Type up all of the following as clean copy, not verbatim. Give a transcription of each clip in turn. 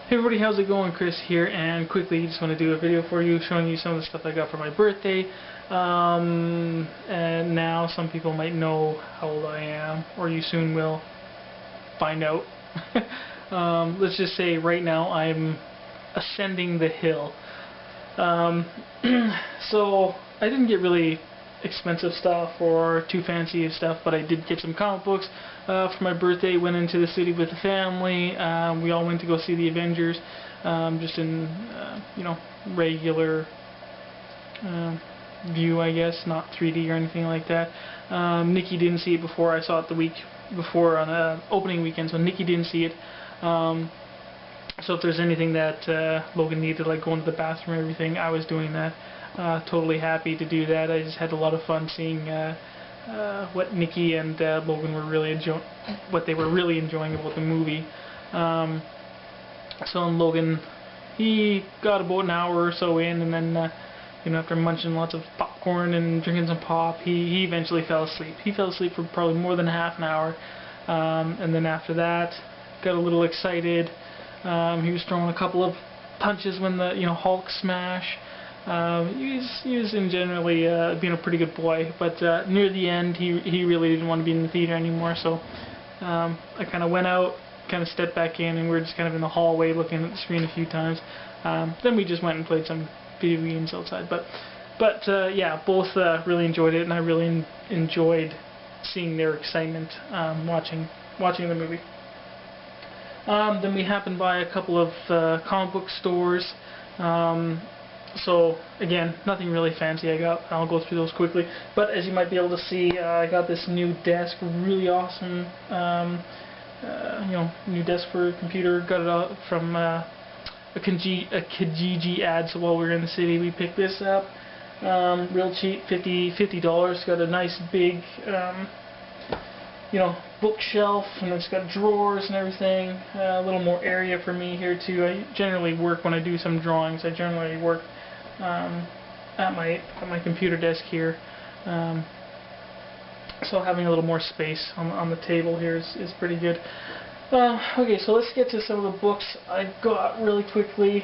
Hey everybody, how's it going? Chris here, and quickly just want to do a video for you showing you some of the stuff I got for my birthday. And now some people might know how old I am, or you soon will find out. Let's just say right now I'm ascending the hill. So I didn't get really expensive stuff or too fancy stuff, but I did get some comic books for my birthday. Went into the city with the family. We all went to go see the Avengers, just in regular view, I guess, not 3D or anything like that. Nikki didn't see it before. I saw it the week before on opening weekend, so Nikki didn't see it. So if there's anything that Logan needed, like going to the bathroom and everything, I was doing that. Totally happy to do that. I just had a lot of fun seeing what Nikki and Logan were really enjoying about the movie. So Logan, he got about an hour or so in, and then after munching lots of popcorn and drinking some pop, he eventually fell asleep. He fell asleep for probably more than half an hour, and then after that, got a little excited. He was throwing a couple of punches when the Hulk smash. He was in generally being a pretty good boy, but near the end he really didn't want to be in the theater anymore, so I kind of went out, kind of stepped back in, and we were just kind of in the hallway looking at the screen a few times. Then we just went and played some video games outside, but yeah, both really enjoyed it, and I really enjoyed seeing their excitement watching the movie. Then we happened by a couple of comic book stores. So again, nothing really fancy I got. I'll go through those quickly. But as you might be able to see, I got this new desk, really awesome, new desk for a computer. Got it out from a Kijiji ad. So while we were in the city, we picked this up. Real cheap, $50. Got a nice big, bookshelf, and it's got drawers and everything. A little more area for me here too. I generally work when I do some drawings. I generally work at my computer desk here, so having a little more space on the table here is pretty good. Okay, so let's get to some of the books I got really quickly.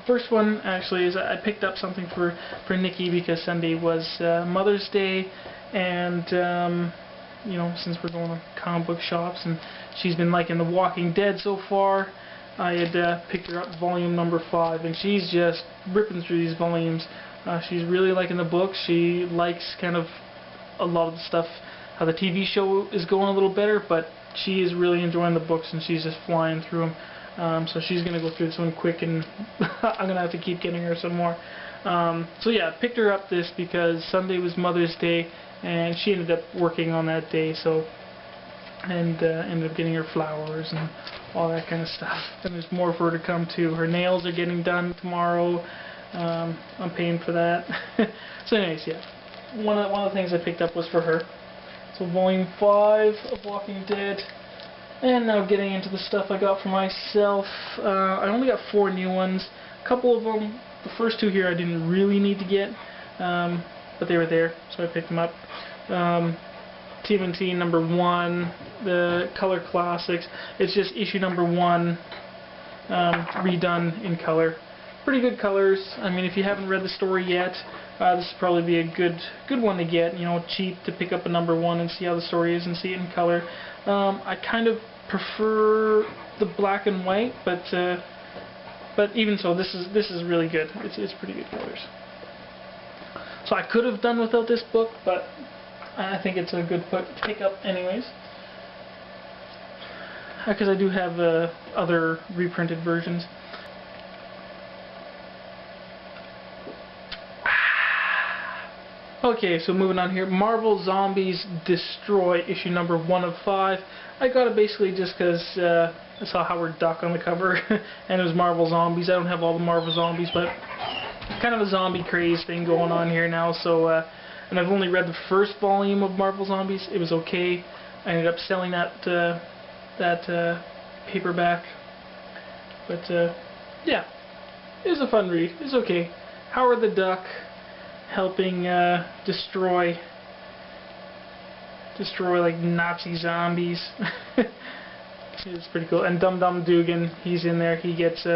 First one actually is I picked up something for Nikki because Sunday was Mother's Day, and since we're going to comic book shops and she's been liking The Walking Dead so far, I had picked her up volume number 5, and she's just ripping through these volumes. She's really liking the book. She likes kind of a lot of the stuff, how the TV show is going a little better, but she is really enjoying the books, and she's just flying through them. So she's going to go through this one quick, and I'm going to have to keep getting her some more. So yeah, I picked her up this because Sunday was Mother's Day, and she ended up working on that day, so ended up getting her flowers and all that kind of stuff. And there's more for her to come too. Her nails are getting done tomorrow. I'm paying for that. So anyways, yeah, one of the things I picked up was for her. So volume 5 of Walking Dead. And now getting into the stuff I got for myself. I only got 4 new ones. A couple of them, the first 2 here I didn't really need to get, but they were there, so I picked them up. TMNT number 1, the Color Classics. It's just issue number 1, redone in color. Pretty good colors. I mean, if you haven't read the story yet, this would probably be a good one to get. Cheap to pick up a number 1 and see how the story is and see it in color. I kind of prefer the black and white, but even so, this is really good. It's pretty good colors. So I could have done without this book, but I think it's a good pick-up anyways, because I do have other reprinted versions. Okay, so moving on here, Marvel Zombies Destroy, issue number 1 of 5. I got it basically just because I saw Howard Duck on the cover, and it was Marvel Zombies. I don't have all the Marvel Zombies, but kind of a zombie craze thing going on here now, so and I've only read the first volume of Marvel Zombies. It was okay. I ended up selling that paperback, but yeah, it was a fun read. It was okay. Howard the Duck helping destroy like Nazi zombies. It's pretty cool. And Dum Dum Dugan, he's in there. He gets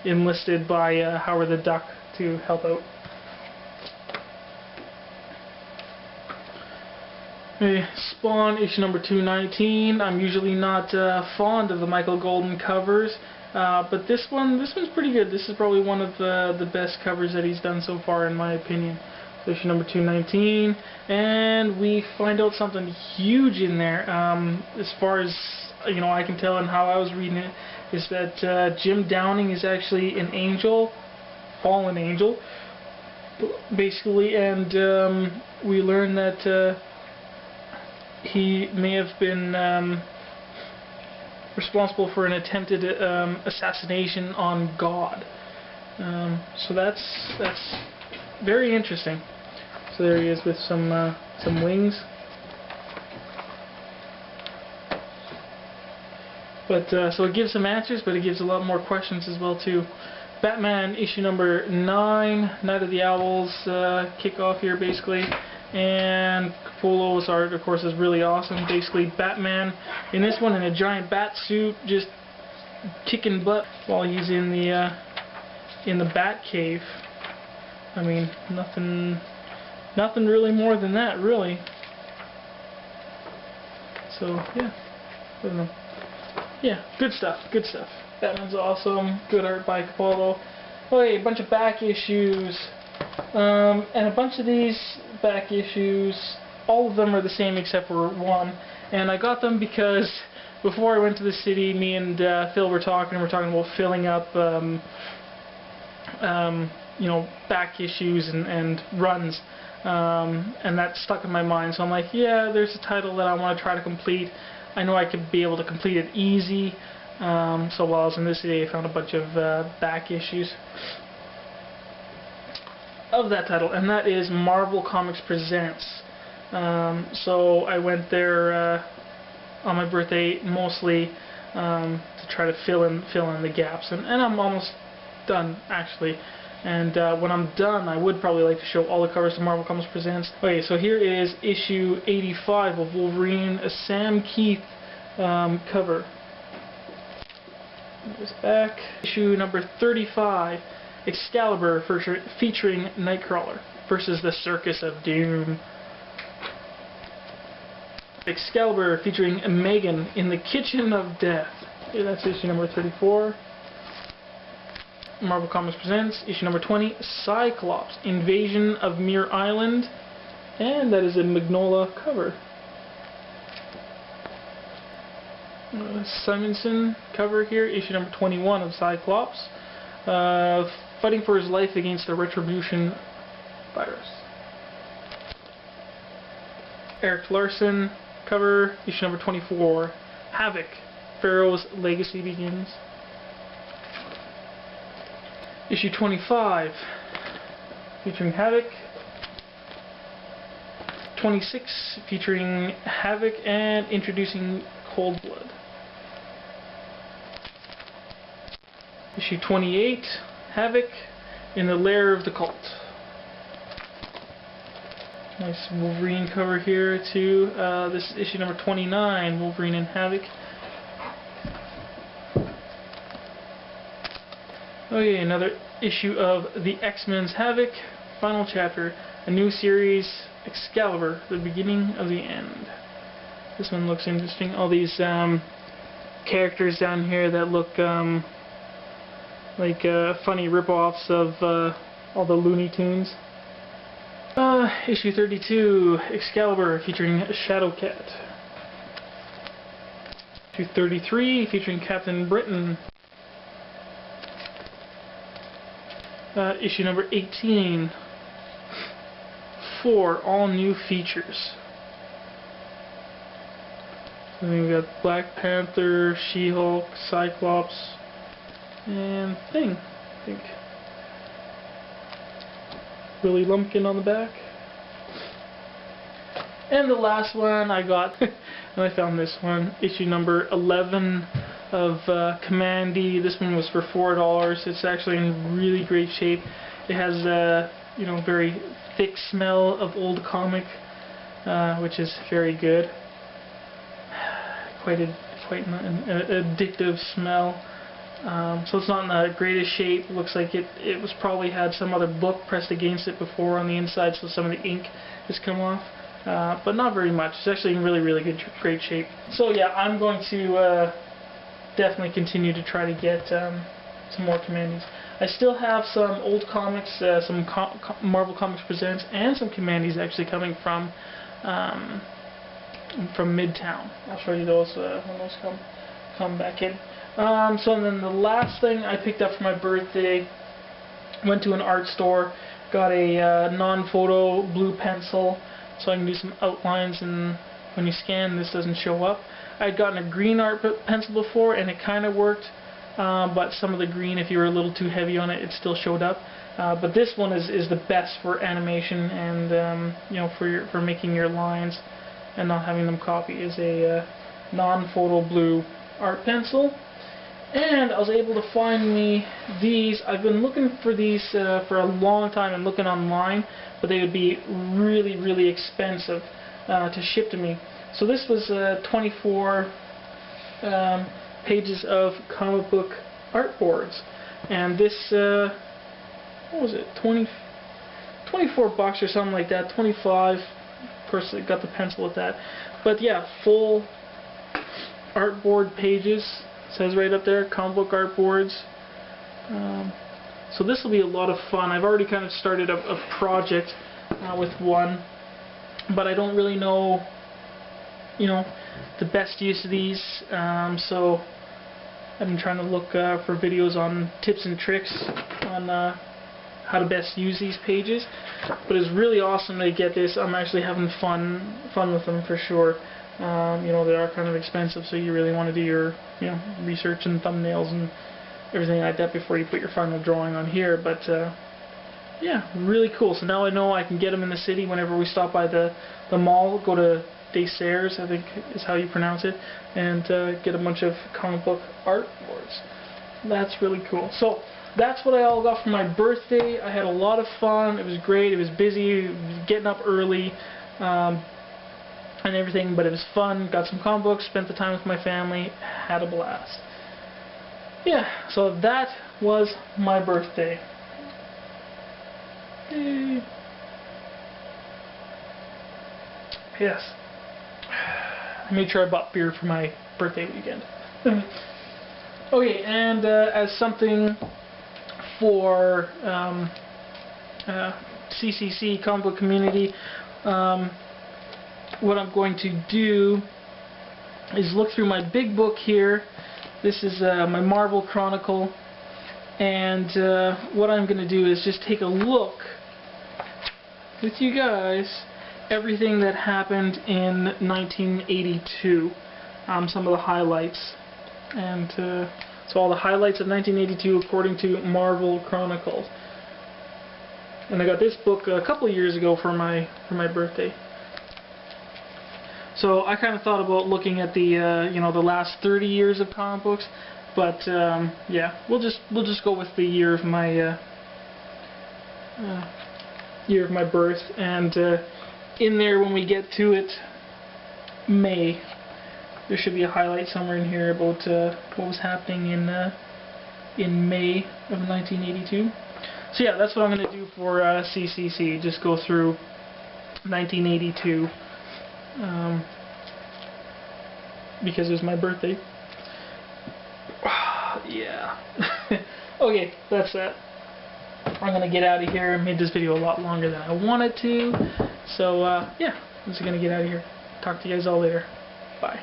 enlisted by Howard the Duck to help out. Spawn issue number 219. I'm usually not fond of the Michael Golden covers, but this one's pretty good. This is probably one of the best covers that he's done so far, in my opinion. So issue number 219, and we find out something huge in there. As far as I can tell, and how I was reading it, is that Jim Downing is actually an angel, fallen angel, basically, and we learn that he may have been responsible for an attempted assassination on God. So that's very interesting. So there he is with some wings. But so it gives some answers, but it gives a lot more questions as well too. Batman issue number 9, Night of the Owls kickoff here basically. And Capullo's art, of course, is really awesome. Basically, Batman in this one in a giant bat suit, just kicking butt while he's in the Bat Cave. I mean, nothing really more than that, really. So yeah, I don't know. Yeah, good stuff. Good stuff. Batman's awesome. Good art by Capullo. Okay, a bunch of back issues. And a bunch of these back issues, all of them are the same except for one. And I got them because before I went to the city, me and Phil were talking about filling up, back issues and runs. And that stuck in my mind. So I'm like, yeah, there's a title that I want to try to complete. I know I could be able to complete it easy. So while I was in the city, I found a bunch of back issues of that title, and that is Marvel Comics Presents. So I went there on my birthday mostly to try to fill in the gaps, and I'm almost done actually. And when I'm done, I would probably like to show all the covers to Marvel Comics Presents. Okay, so here is issue 85 of Wolverine, a Sam Keith cover. This back. Issue number 35. Excalibur featuring Nightcrawler versus the Circus of Doom. Excalibur featuring Megan in the Kitchen of Death. Okay, that's issue number 34. Marvel Comics Presents issue number 20. Cyclops, Invasion of Muir Island, and that is a Magnola cover. Simonson cover here, issue number 21 of Cyclops. Fighting for his life against the Retribution virus. Eric Larson cover, issue number 24. Havoc, Pharaoh's Legacy Begins. Issue 25, featuring Havoc. 26, featuring Havoc and introducing Coldblood. Issue 28, Havoc in the Lair of the Cult. Nice Wolverine cover here too. This is issue number 29, Wolverine and Havoc. Okay, another issue of the X-Men's Havoc, final chapter, a new series, Excalibur, the beginning of the end. This one looks interesting. All these characters down here that look like funny rip-offs of all the Looney Tunes. Issue 32, Excalibur, featuring Shadowcat. Issue 33, featuring Captain Britain. Issue number 18, 4 all-new features. So then we got Black Panther, She-Hulk, Cyclops, and Thing, I think. Willie Lumpkin on the back. And the last one I got, and I found this one, issue number 11 of Commandy. This one was for $4. It's actually in really great shape. It has a very thick smell of old comic, which is very good. Quite quite an addictive smell. So it's not in the greatest shape. It looks like it was probably had some other book pressed against it before on the inside, so some of the ink has come off. But not very much. It's actually in really great shape. So yeah, I'm going to definitely continue to try to get some more Commandees. I still have some old comics, some Marvel Comics Presents, and some Commandees actually coming from Midtown. I'll show you those when those come back in. So then the last thing I picked up for my birthday, went to an art store, got a non-photo blue pencil so I can do some outlines, and when you scan this doesn't show up. I had gotten a green art pencil before and it kind of worked, but some of the green, if you were a little too heavy on it, it still showed up. But this one is the best for animation and you know, for making your lines and not having them copy. Is a non-photo blue art pencil. And I was able to find me these. I've been looking for these for a long time and looking online, but they would be really expensive to ship to me. So this was 24 pages of comic book art boards, and this what was it, 24 bucks or something like that, 25. Of course, I got the pencil with that, but yeah, full artboard pages. Says right up there, comic book art boards. So this will be a lot of fun. I've already kind of started a project with one, but I don't really know, you know, the best use of these. So I've been trying to look for videos on tips and tricks on how to best use these pages. But it's really awesome to get this. I'm actually having fun with them for sure. You know, they are kind of expensive, so you really want to do your, you know, research and thumbnails and everything like that before you put your final drawing on here. But yeah, really cool. So now I know I can get them in the city whenever we stop by the mall. Go to Des Serres, I think is how you pronounce it, and get a bunch of comic book art boards. That's really cool. So that's what I all got for my birthday. I had a lot of fun. It was great. It was busy, getting up early. And everything, but it was fun. Got some comic books, spent the time with my family, had a blast. Yeah, so that was my birthday. Yay. Yes. I made sure I bought beer for my birthday weekend. Okay, and as something for CCC, Comic Book Community, what I'm going to do is look through my big book here. This is my Marvel Chronicle, and what I'm going to do is just take a look with you guys everything that happened in 1982, some of the highlights, and so all the highlights of 1982 according to Marvel Chronicles. And I got this book a couple of years ago for my birthday. So I kind of thought about looking at the you know, the last 30 years of comic books, but yeah, we'll just go with the year of my birth, and in there when we get to it, May, there should be a highlight somewhere in here about what was happening in May of 1982. So yeah, that's what I'm going to do for CCC. Just go through 1982. Because it was my birthday. Yeah. Okay, that's that. I'm gonna get out of here. I made this video a lot longer than I wanted to. So yeah, I'm just gonna get out of here. Talk to you guys all later. Bye.